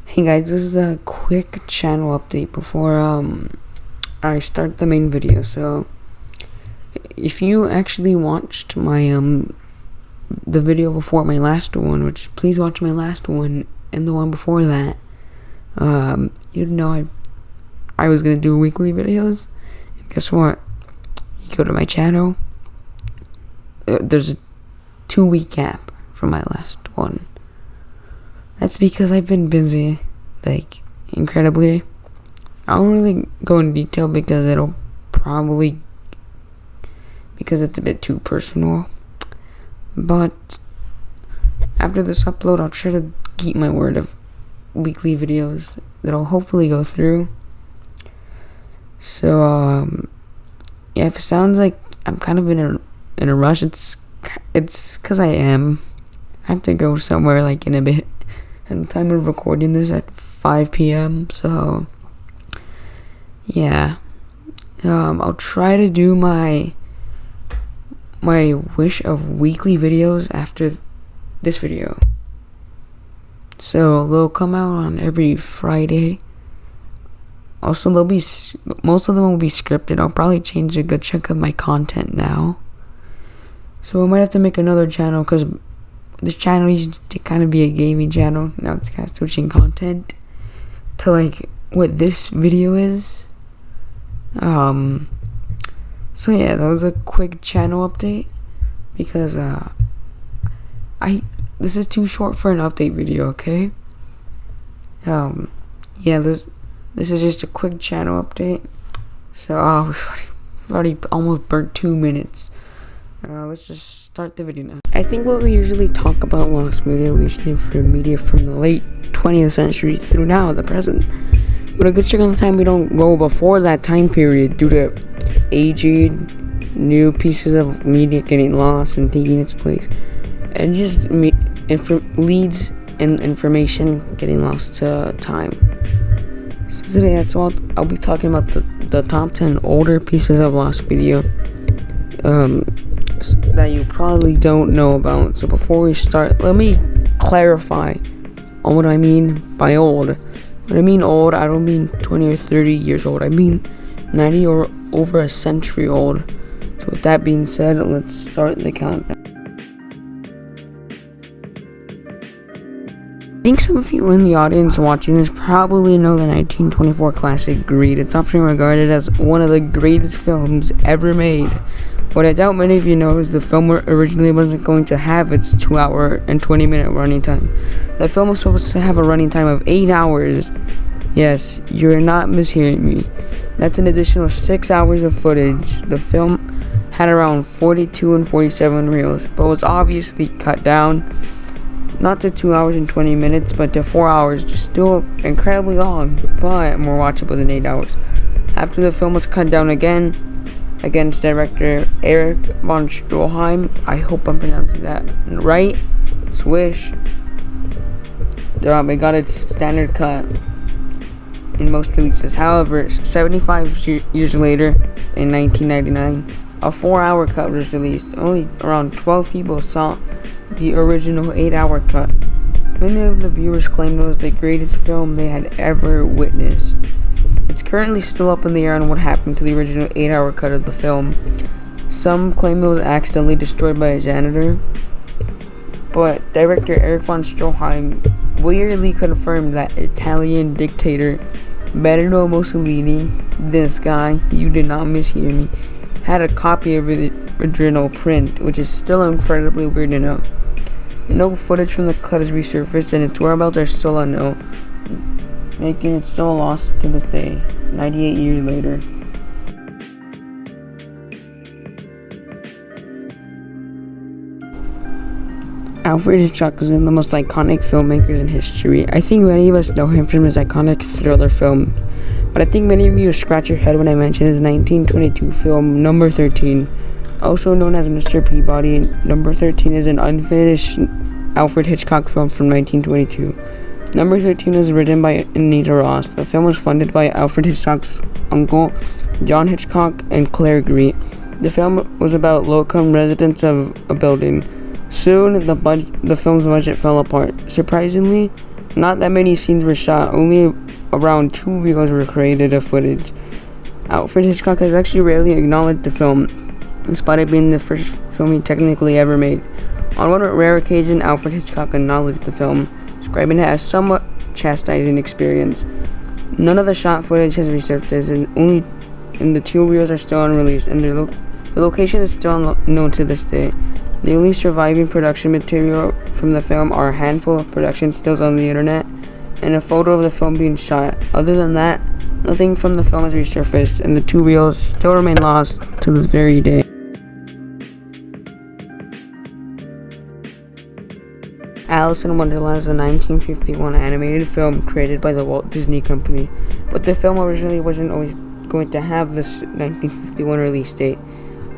Hey guys, this is a quick channel update before I start the main video. So if you actually watched my the video before my last one, which please watch my last one and the one before that, you'd know I was gonna do weekly videos. And guess what? You go to my channel. There's a 2-week gap from my last one. That's because I've been busy, like, incredibly. I don't really go in detail because it's a bit too personal. But after this upload, I'll try to keep my word of weekly videos that'll hopefully go through. So, yeah, if it sounds like I'm kind of in a rush, it's because I am. I have to go somewhere, like, in a bit. And the time of recording this at 5 p.m. So, yeah. I'll try to do my wish of weekly videos after this video. So they'll come out on every Friday. Also, most of them will be scripted. I'll probably change a good chunk of my content now. So I might have to make another channel because this channel used to kind of be a gaming channel. Now it's kind of switching content to like what this video is. So yeah, that was a quick channel update because this is too short for an update video, okay? Yeah, this is just a quick channel update. So we've already almost burnt 2 minutes. Let's just start the video now. I think what we usually talk about lost media, we usually for media from the late 20th century through now, the present. But a good chunk of the time we don't go before that time period due to aging, new pieces of media getting lost and taking its place, and just leads and information getting lost to time. So today that's all I'll be talking about, the top 10 older pieces of lost video that you probably don't know about. So before we start, let me clarify on what I mean by old. When I mean old, I don't mean 20 or 30 years old. I mean 90 or over a century old. So with that being said, let's start the countdown. I think some of you in the audience watching this probably know the 1924 classic Greed. It's often regarded as one of the greatest films ever made. What I doubt many of you know is the film originally wasn't going to have its 2-hour and 20-minute running time. The film was supposed to have a running time of 8 hours. Yes, you're not mishearing me. That's an additional 6 hours of footage. The film had around 42 and 47 reels, but was obviously cut down, not to 2 hours and 20 minutes, but to 4 hours, just still incredibly long, but more watchable than 8 hours. After the film was cut down again, against director Erich von Stroheim, I hope I'm pronouncing that right, Swish, it got its standard cut in most releases. However, 75 years later, in 1999, a 4-hour cut was released. Only around 12 people saw the original 8-hour cut. Many of the viewers claimed it was the greatest film they had ever witnessed. It's currently still up in the air on what happened to the original 8-hour cut of the film. Some claim it was accidentally destroyed by a janitor, but director Erich von Stroheim weirdly confirmed that Italian dictator Benito Mussolini, this guy, you did not mishear me, had a copy of the original print, which is still incredibly weird to know. No footage from the cut has resurfaced, and its whereabouts are still unknown, making it still lost to this day, 98 years later. Alfred Hitchcock is one of the most iconic filmmakers in history. I think many of us know him from his iconic thriller film, but I think many of you scratch your head when I mention his 1922 film Number 13, also known as Mr. Peabody. Number 13 is an unfinished Alfred Hitchcock film from 1922. Number 13 was written by Anita Ross. The film was funded by Alfred Hitchcock's uncle, John Hitchcock, and Claire Greet. The film was about low-income residents of a building. Soon, the film's budget fell apart. Surprisingly, Not that many scenes were shot, only around 2 reels were created of footage. Alfred Hitchcock has actually rarely acknowledged the film, despite it being the first film he technically ever made. On one rare occasion, Alfred Hitchcock acknowledged the film, describing it as somewhat chastising experience. None of the shot footage has resurfaced, and the 2 reels are still unreleased, and the location is still unknown to this day. The only surviving production material from the film are a handful of production stills on the internet, and a photo of the film being shot. Other than that, nothing from the film has resurfaced, and the 2 reels still remain lost to this very day. Alice in Wonderland is a 1951 animated film created by the Walt Disney Company, but the film originally wasn't always going to have this 1951 release date.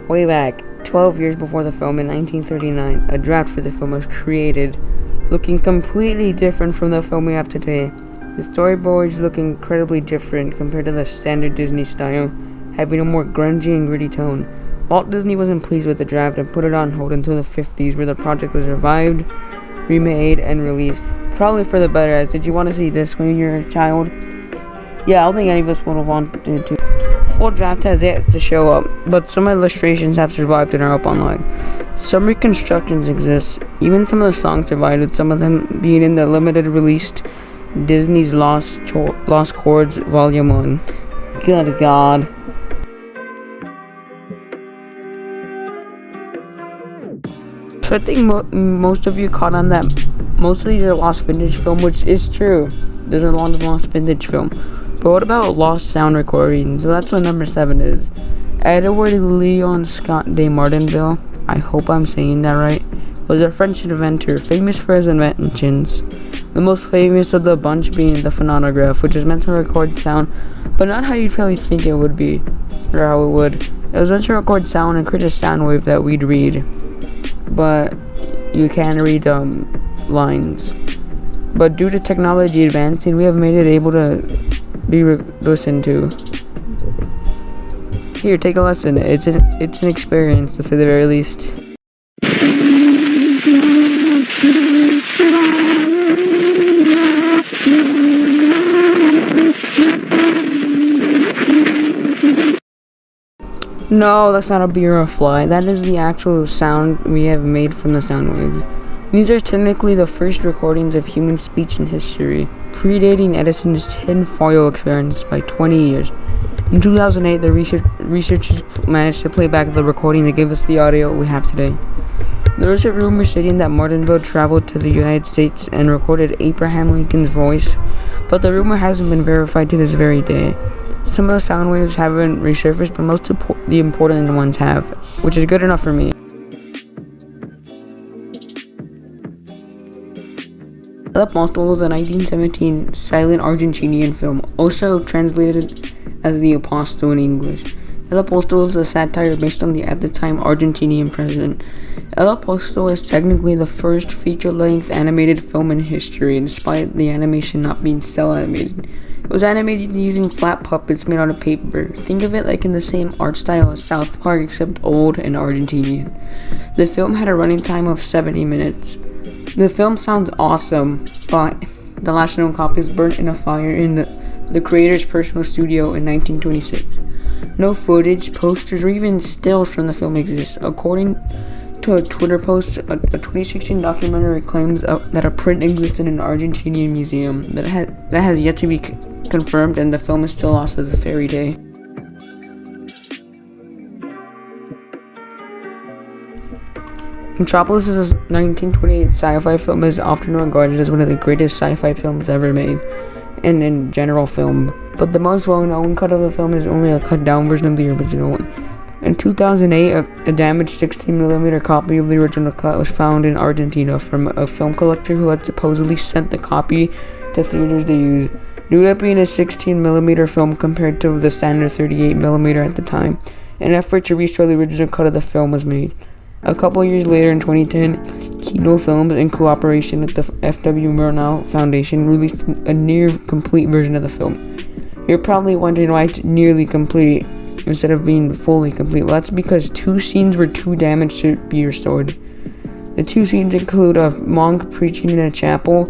Way back, 12 years before the film in 1939, a draft for the film was created, looking completely different from the film we have today. The storyboards look incredibly different compared to the standard Disney style, having a more grungy and gritty tone. Walt Disney wasn't pleased with the draft and put it on hold until the 50s, where the project was revived, remade, and released. Probably for the better, as did you want to see this when you were a child? Yeah, I don't think any of us would have wanted to. Full draft has yet to show up, but some illustrations have survived and are up online. Some reconstructions exist. Even some of the songs survived, with some of them being in the limited released Disney's Lost Chords Volume 1. Good God. So I think most of you caught on that most of these are lost vintage film, which is true. There's a lot of lost vintage film. But what about lost sound recordings? So that's what number 7 is. Edward Leon Scott de Martinville, I hope I'm saying that right, was a French inventor, famous for his inventions. The most famous of the bunch being the phonograph, which is meant to record sound, but not how you'd probably think it would be, or how it would. It was meant to record sound and create a sound wave that we'd read, but you can't read lines. But due to technology advancing, we have made it able to be listened to. Here, take a lesson. It's an experience, to say the very least. No, that's not a bee or a fly. That is the actual sound we have made from the sound waves. These are technically the first recordings of human speech in history, predating Edison's tinfoil experiments by 20 years. In 2008, the researchers managed to play back the recording that gave us the audio we have today. There was a rumor stating that Martinville traveled to the United States and recorded Abraham Lincoln's voice, but the rumor hasn't been verified to this very day. Some of the sound waves haven't resurfaced, but most of the important ones have, which is good enough for me. Apóstol was a 1917 silent Argentinian film, also translated as The Apóstol in English. El Apóstol is a satire based on the at the time Argentinian president. El Apóstol is technically the first feature-length animated film in history, despite the animation not being cel animated. It was animated using flat puppets made out of paper. Think of it like in the same art style as South Park, except old and Argentinian. The film had a running time of 70 minutes. The film sounds awesome, but the last known copy was burnt in a fire in the creator's personal studio in 1926. No footage, posters, or even stills from the film exist. According to a Twitter post, a 2016 documentary claims that a print exists in an Argentinian museum that has yet to be confirmed, and the film is still lost to this very day. Metropolis is a 1928 sci-fi film, is often regarded as one of the greatest sci-fi films ever made, and in general film. But the most well-known cut of the film is only a cut-down version of the original one. In 2008, a damaged 16mm copy of the original cut was found in Argentina from a film collector who had supposedly sent the copy to theaters to use. Due to it being a 16mm film compared to the standard 38mm at the time, an effort to restore the original cut of the film was made. A couple years later, in 2010, Kino Films, in cooperation with the F.W. Murnau Foundation, released a near-complete version of the film. You're probably wondering why it's nearly complete instead of being fully complete. Well, that's because 2 scenes were too damaged to be restored. The 2 scenes include a monk preaching in a chapel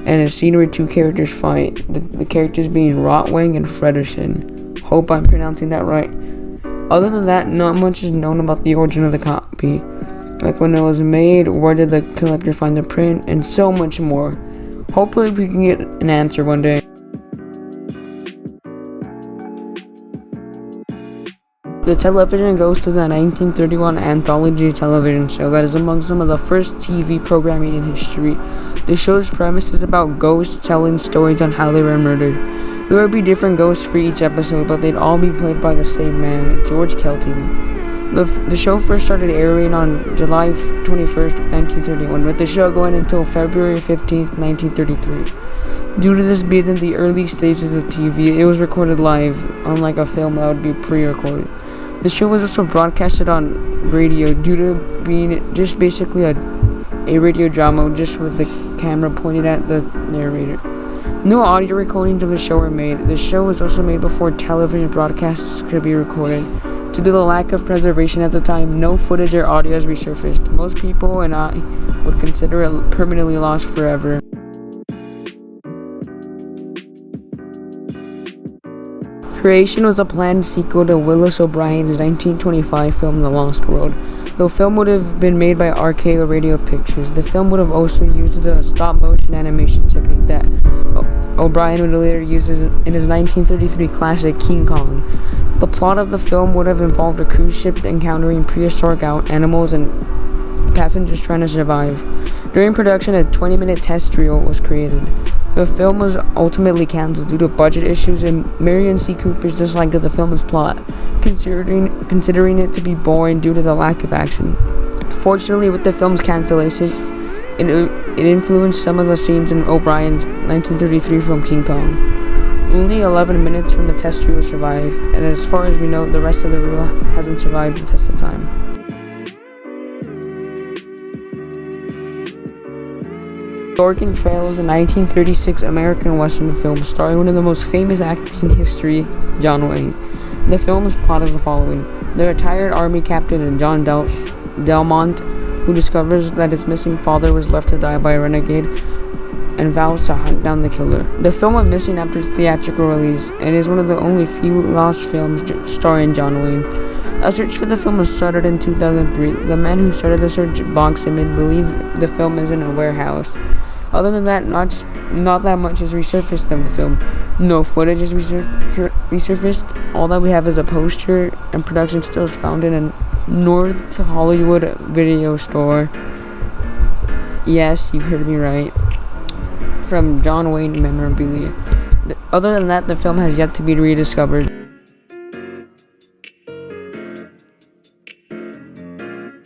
and a scene where two characters fight. The characters being Rotwang and Fredersen. Hope I'm pronouncing that right. Other than that, not much is known about the origin of the copy, like when it was made, where did the collector find the print, and so much more. Hopefully we can get an answer one day. The television goes to the 1931 anthology television show that is among some of the first TV programming in history. The show's premise is about ghosts telling stories on how they were murdered. There would be different ghosts for each episode, but they'd all be played by the same man, George Kelting. The show first started airing on July 21st, 1931, with the show going until February 15th, 1933. Due to this being in the early stages of TV, it was recorded live, unlike a film that would be pre-recorded. The show was also broadcasted on radio due to being just basically a radio drama, just with the camera pointed at the narrator. No audio recordings of the show were made. The show was also made before television broadcasts could be recorded. Due to the lack of preservation at the time, no footage or audio has resurfaced. Most people and I would consider it permanently lost forever. Creation was a planned sequel to Willis O'Brien's 1925 film The Lost World. The film would have been made by RKO Radio Pictures. The film would have also used the stop-motion animation technique that O'Brien would later use in his 1933 classic King Kong. The plot of the film would have involved a cruise ship encountering prehistoric animals and passengers trying to survive. During production, a 20-minute test reel was created. The film was ultimately cancelled due to budget issues, and Marion C. Cooper's disliked the film's plot, considering it to be boring due to the lack of action. Fortunately, with the film's cancellation, it influenced some of the scenes in O'Brien's 1933 film King Kong. Only 11 minutes from the test reel survive, and as far as we know, the rest of the reel hasn't survived the test of time. Oregon Trail is a 1936 American Western film starring one of the most famous actors in history, John Wayne. The film's plot is the following. The retired Army captain John Delmont, who discovers that his missing father was left to die by a renegade, and vows to hunt down the killer. The film went missing after its theatrical release, and is one of the only few lost films starring John Wayne. A search for the film was started in 2003. The man who started the search, Box Image, believes the film is in a warehouse. Other than that, not that much is resurfaced of the film. No footage is resurfaced. All that we have is a poster and production stills found in a North Hollywood video store. Yes, you heard me right. From John Wayne memorabilia. Other than that, the film has yet to be rediscovered.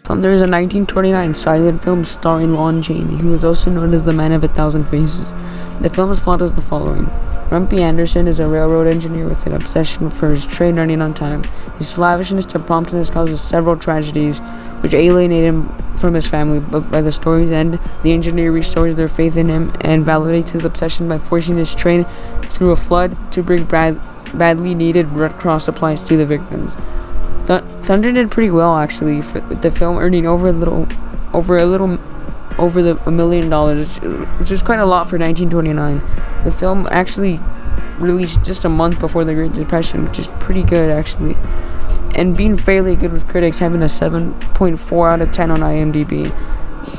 Thunder is a 1929 silent film starring Lon Chaney, who is also known as the Man of 1,000 Faces. The film's plot is the following. Rumpy Anderson is a railroad engineer with an obsession for his train running on time. His lavishness to promptness causes several tragedies, which alienate him from his family, but by the story's end, the engineer restores their faith in him and validates his obsession by forcing his train through a flood to bring badly needed Red Cross supplies to the victims. Thunder did pretty well actually, with the film earning over $1 million, which is quite a lot for 1929. The film actually released just a month before the Great Depression, which is pretty good actually, and being fairly good with critics, having a 7.4 out of 10 on IMDb.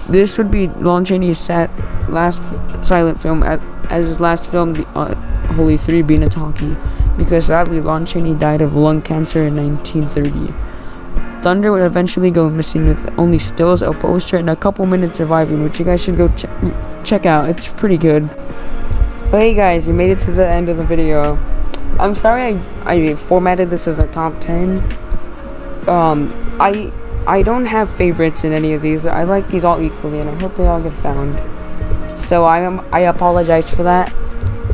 This would be Lon Chaney's last silent film, as his last film, The Holy Three, being a talkie, because sadly Lon Chaney died of lung cancer in 1930. Thunder would eventually go missing with only stills, a poster, and a couple minutes surviving, which you guys should go check out. It's pretty good. But hey guys, you made it to the end of the video. I'm sorry I formatted this as a top 10. I don't have favorites in any of these. I like these all equally, and I hope they all get found. So I apologize for that.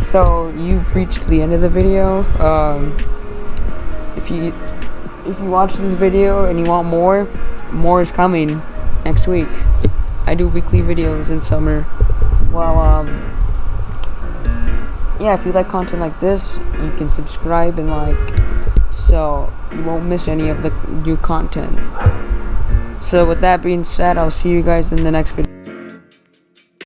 So you've reached the end of the video. If you watch this video and you want more is coming next week. I do weekly videos in summer. Well, yeah, if you like content like this, you can subscribe and like, so you won't miss any of the new content. So with that being said, I'll see you guys in the next video.